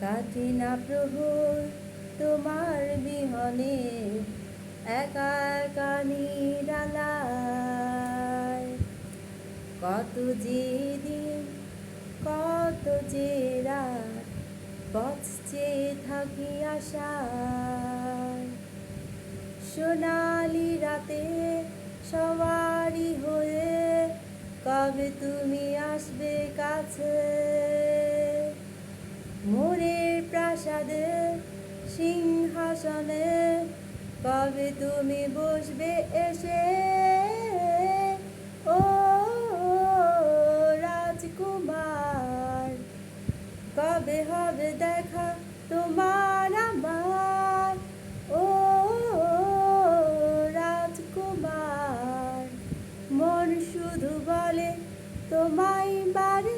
কাটে না প্রহর তোমার বিহনে, একা একা নিরালায়। কত যে দিন, কত যে রাত, পথ চেয়ে থাকি আশায়। সোনালি রাতে সওয়ারি হয়ে কবে তুমি আসবে কাছে। মোরের প্রাসাদে সিংহাসনে কবে তুমি বসবে এসে। ও রাজকুমার, কবে হবে দেখা তোমার আমার। ও রাজকুমার, মন শুধু বলে তোমায় বারে